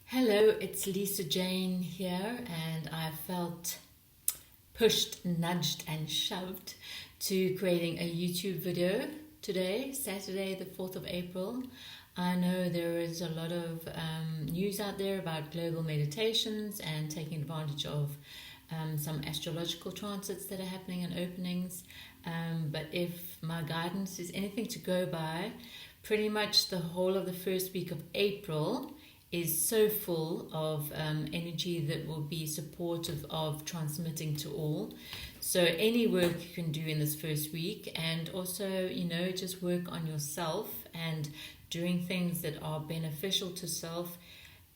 Hello, it's Lisa Jane here, and I felt pushed, nudged, and shoved to creating a YouTube video today, Saturday, the 4th of April. I know there is a lot of news out there about global meditations and taking advantage of some astrological transits that are happening and openings. But if my guidance is anything to go by, pretty much the whole of the first week of April is so full of energy that will be supportive of transmitting to all. So any work you can do in this first week, and also, just work on yourself and doing things that are beneficial to self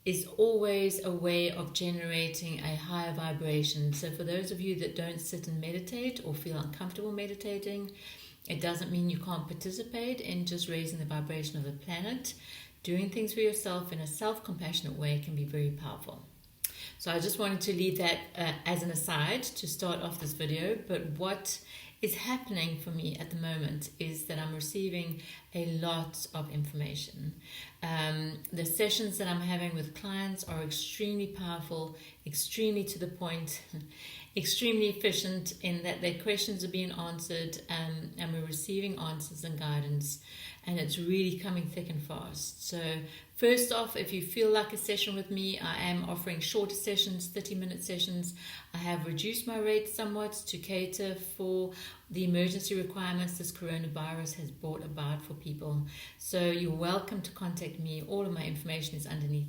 is always a way of generating a higher vibration. So for those of you that don't sit and meditate or feel uncomfortable meditating, it doesn't mean you can't participate in just raising the vibration of the planet. Doing things for yourself in a self-compassionate way can be very powerful. So I just wanted to leave that as an aside to start off this video. But what is happening for me at the moment is that I'm receiving a lot of information. The sessions that I'm having with clients are extremely powerful, extremely to the point, extremely efficient in that their questions are being answered, and we're receiving answers and guidance, and it's really coming thick and fast. So first off, if you feel like a session with me, I am offering shorter sessions, 30-minute sessions. I have reduced my rates somewhat to cater for the emergency requirements this coronavirus has brought about for people. So you're welcome to contact me. All of my information is underneath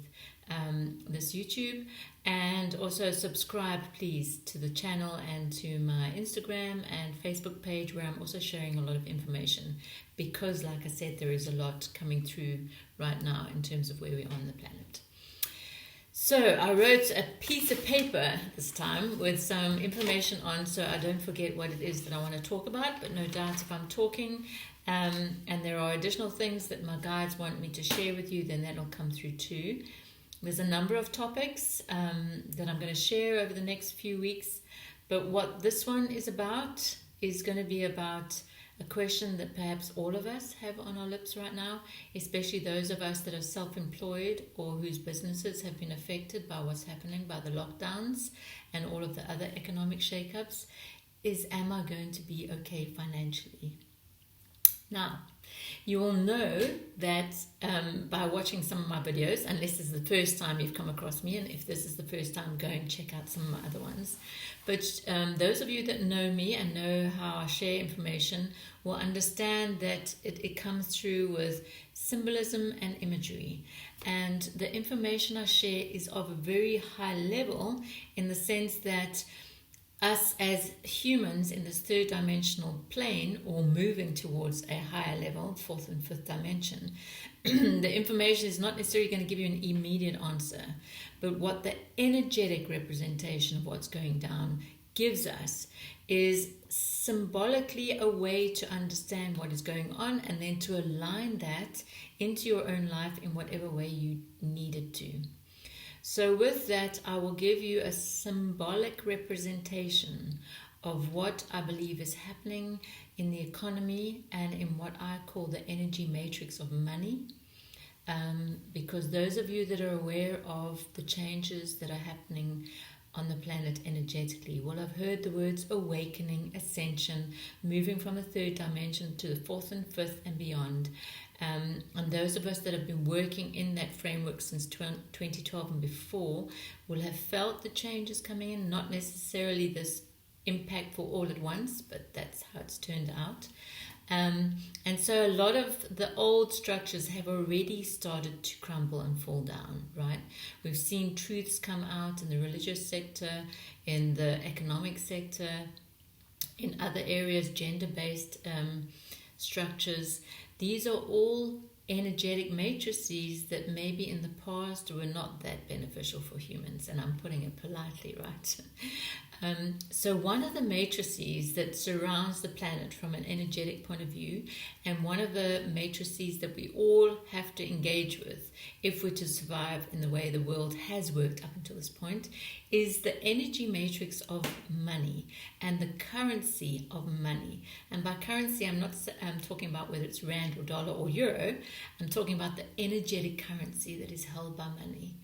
this YouTube, and also subscribe please to the channel and to my Instagram and Facebook page, where I'm also sharing a lot of information, because like I said, there is a lot coming through right now in terms of where we are on the planet. So I wrote a piece of paper this time with some information on, so I don't forget what it is that I want to talk about. But no doubt if I'm talking and there are additional things that my guides want me to share with you, then that'll come through too. There's a number of topics that I'm going to share over the next few weeks, but what this one is about is going to be about a question that perhaps all of us have on our lips right now, especially those of us that are self-employed or whose businesses have been affected by what's happening, by the lockdowns and all of the other economic shakeups, is, am I going to be okay financially? Now, you will know that by watching some of my videos, unless this is the first time you've come across me, and if this is the first time, go and check out some of my other ones. But those of you that know me and know how I share information will understand that it comes through with symbolism and imagery. And the information I share is of a very high level, in the sense that us as humans in this third dimensional plane, or moving towards a higher level, fourth and fifth dimension, the information is not necessarily going to give you an immediate answer, but what the energetic representation of what's going down gives us is symbolically a way to understand what is going on, and then to align that into your own life in whatever way you need it to. So with that, I will give you a symbolic representation of what I believe is happening in the economy and in what I call the energy matrix of money. Because those of you that are aware of the changes that are happening on the planet energetically will have heard the words awakening, ascension, moving from the third dimension to the fourth and fifth and beyond. And those of us that have been working in that framework since 2012 and before will have felt the changes coming in, not necessarily this impactful all at once, but that's how it's turned out. And so a lot of the old structures have already started to crumble and fall down, right? We've seen truths come out in the religious sector, in the economic sector, in other areas, gender-based structures. These are all energetic matrices that maybe in the past were not that beneficial for humans, and I'm putting it politely, right? So one of the matrices that surrounds the planet from an energetic point of view, and one of the matrices that we all have to engage with if we're to survive in the way the world has worked up until this point, is the energy matrix of money and the currency of money. And by currency, I'm not talking about whether it's rand or dollar or euro. I'm talking about the energetic currency that is held by money.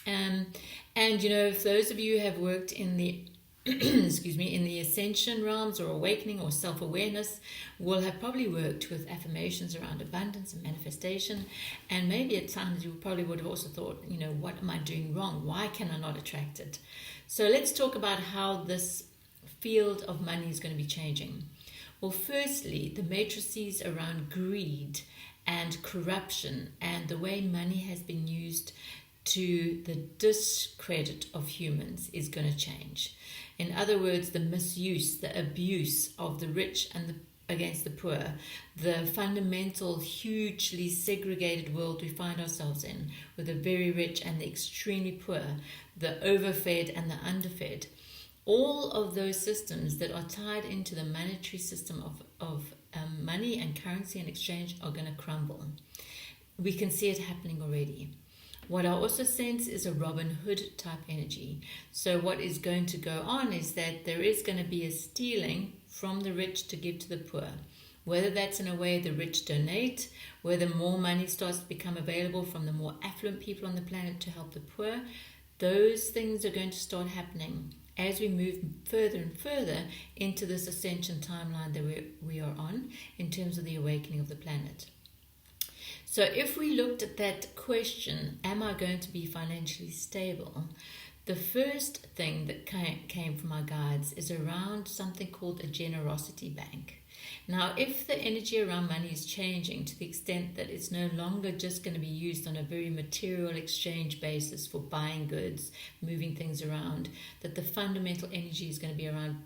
And if those of you who have worked in the excuse me, in the ascension realms or awakening or self-awareness, will have probably worked with affirmations around abundance and manifestation. And maybe at times you probably would have also thought, what am I doing wrong? Why can I not attract it? So let's talk about how this field of money is going to be changing. Well, firstly, the matrices around greed and corruption and the way money has been used to the discredit of humans is going to change. In other words, the misuse, the abuse of the rich and against the poor, the fundamental, hugely segregated world we find ourselves in, with the very rich and the extremely poor, the overfed and the underfed, all of those systems that are tied into the monetary system of money and currency and exchange are going to crumble. We can see it happening already. What I also sense is a Robin Hood type energy. So what is going to go on is that there is going to be a stealing from the rich to give to the poor. Whether that's in a way the rich donate, whether more money starts to become available from the more affluent people on the planet to help the poor, those things are going to start happening as we move further and further into this ascension timeline that we are on in terms of the awakening of the planet. So if we looked at that question, am I going to be financially stable? The first thing that came from our guides is around something called a generosity bank. Now, if the energy around money is changing to the extent that it's no longer just going to be used on a very material exchange basis for buying goods, moving things around, that the fundamental energy is going to be around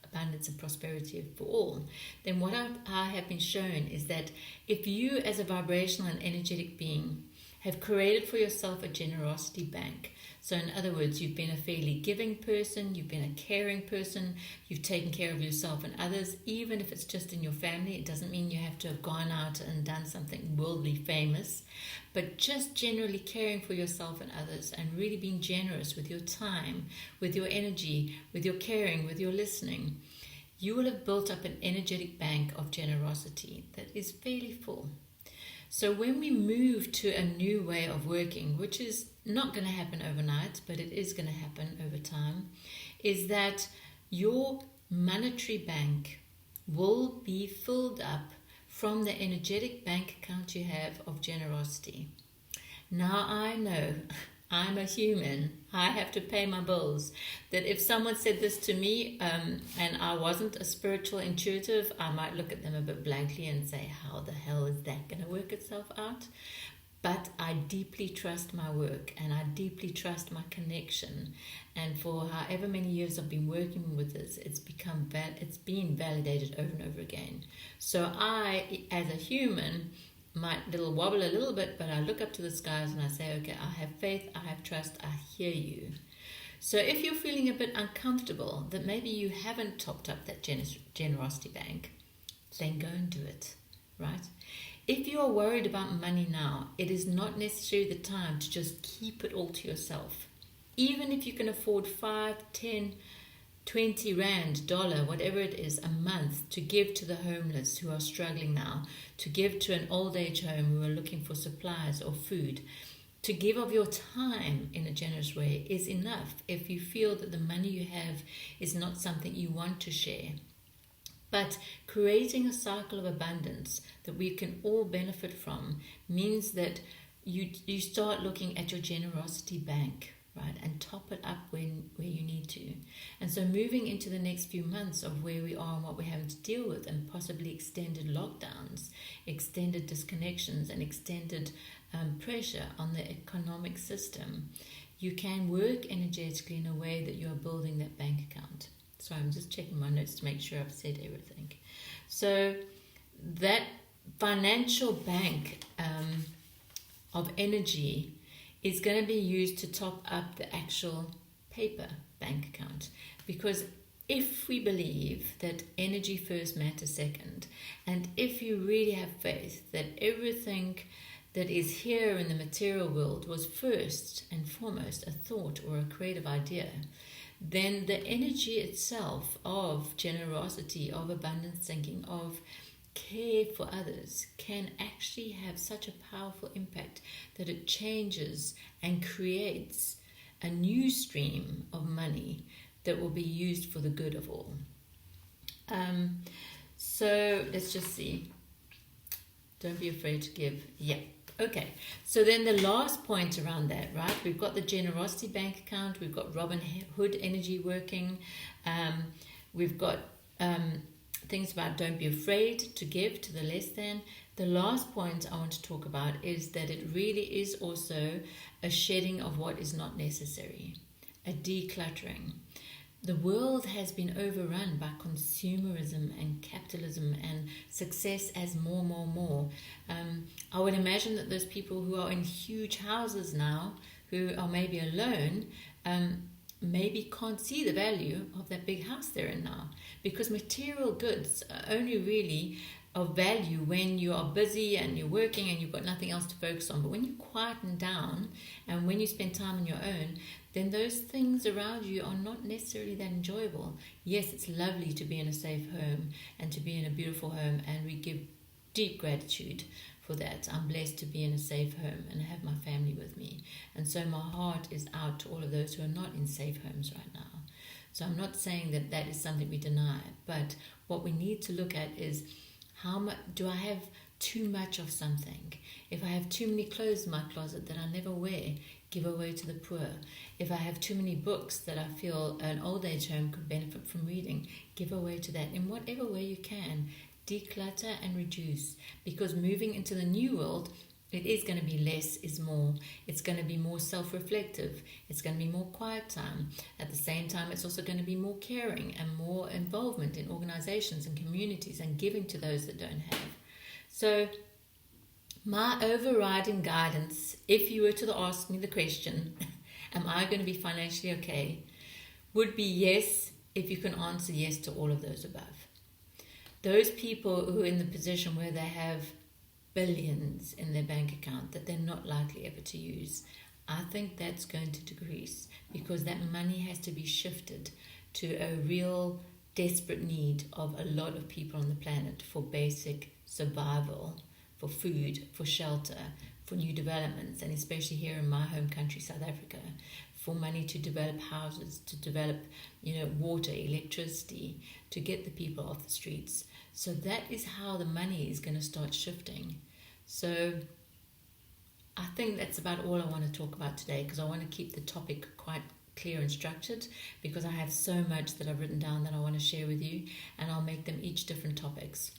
abundance and prosperity for all, then what I have been shown is that if you as a vibrational and energetic being have created for yourself a generosity bank, so in other words, you've been a fairly giving person, you've been a caring person, you've taken care of yourself and others, even if it's just in your family, it doesn't mean you have to have gone out and done something worldly famous, but just generally caring for yourself and others and really being generous with your time, with your energy, with your caring, with your listening, you will have built up an energetic bank of generosity that is fairly full. So when we move to a new way of working, which is not going to happen overnight, but it is going to happen over time, is that your monetary bank will be filled up from the energetic bank account you have of generosity. Now I know I'm a human. I have to pay my bills. That if someone said this to me and I wasn't a spiritual intuitive, I might look at them a bit blankly and say, how the hell is that going to work itself out? But I deeply trust my work and I deeply trust my connection. And for however many years I've been working with this, it's been validated over and over again. So I, as a human, might wobble a little bit, but I look up to the skies and I say, okay, I have faith, I have trust, I hear you. So if you're feeling a bit uncomfortable that maybe you haven't topped up that generosity bank, then go and do it, right? If you are worried about money now, it is not necessarily the time to just keep it all to yourself. Even if you can afford 5, 10, 20 rand, dollar, whatever it is, a month to give to the homeless who are struggling now, to give to an old age home who are looking for supplies or food, to give of your time in a generous way is enough if you feel that the money you have is not something you want to share. But creating a cycle of abundance that we can all benefit from means that you start looking at your generosity bank, right, and top it up where you need to. And so moving into the next few months of where we are and what we're having to deal with, and possibly extended lockdowns, extended disconnections, and extended pressure on the economic system, you can work energetically in a way that you are building that bank account. So I'm just checking my notes to make sure I've said everything. So that financial bank of energy is going to be used to top up the actual paper bank account. Because if we believe that energy first, matter second, and if you really have faith that everything that is here in the material world was first and foremost a thought or a creative idea, then the energy itself of generosity, of abundance thinking, of care for others can actually have such a powerful impact that it changes and creates a new stream of money that will be used for the good of all. So let's just see. Don't be afraid to give. Yeah. Okay. So then the last point around that, right? We've got the generosity bank account. We've got Robin Hood energy working. We've got things about don't be afraid to give to the less than. The last point I want to talk about is that it really is also a shedding of what is not necessary, a decluttering. The world has been overrun by consumerism and capitalism and success as more. I would imagine that those people who are in huge houses now, who are maybe alone, maybe can't see the value of that big house they're in now, because material goods are only really of value when you are busy and you're working and you've got nothing else to focus on. But when you quieten down and when you spend time on your own, then those things around you are not necessarily that enjoyable. Yes, it's lovely to be in a safe home and to be in a beautiful home, and we give deep gratitude for that. I'm blessed to be in a safe home and have my family with me. And so my heart is out to all of those who are not in safe homes right now. So I'm not saying that that is something we deny, but what we need to look at is, how much do I have too much of something? If I have too many clothes in my closet that I never wear, give away to the poor. If I have too many books that I feel an old age home could benefit from reading, give away to that in whatever way you can. Declutter and reduce, because moving into the new world, it is going to be less is more. It's going to be more self-reflective. It's going to be more quiet time. At the same time, it's also going to be more caring and more involvement in organizations and communities and giving to those that don't have. So my overriding guidance, if you were to ask me the question, am I going to be financially okay, would be yes, if you can answer yes to all of those above. Those people who are in the position where they have billions in their bank account that they're not likely ever to use, I think that's going to decrease, because that money has to be shifted to a real desperate need of a lot of people on the planet for basic survival, for food, for shelter, for new developments, and especially here in my home country, South Africa, for money to develop houses, to develop, water, electricity, to get the people off the streets. So that is how the money is going to start shifting. So I think that's about all I want to talk about today, because I want to keep the topic quite clear and structured, because I have so much that I've written down that I want to share with you, and I'll make them each different topics.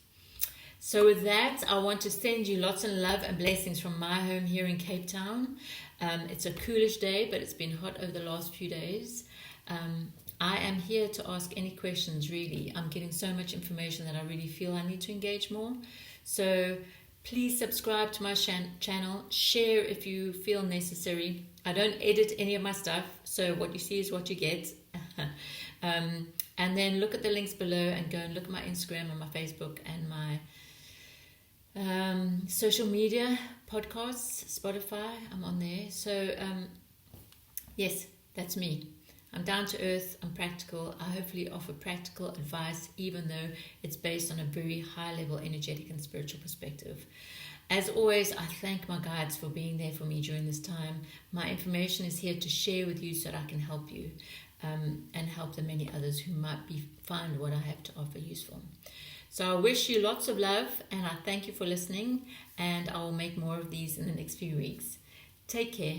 So with that, I want to send you lots of love and blessings from my home here in Cape Town. It's a coolish day, but it's been hot over the last few days. I am here to ask any questions, really. I'm getting so much information that I really feel I need to engage more. So please subscribe to my channel. Share if you feel necessary. I don't edit any of my stuff, so what you see is what you get. And then look at the links below and go and look at my Instagram and my Facebook and my social media, podcasts, Spotify. I'm on there. So yes, that's me. I'm down to earth, I'm practical. I hopefully offer practical advice, even though it's based on a very high level energetic and spiritual perspective. As always, I thank my guides for being there for me during this time. My information is here to share with you so that I can help you and help the many others who might find what I have to offer useful. So I wish you lots of love, and I thank you for listening, and I will make more of these in the next few weeks. Take care.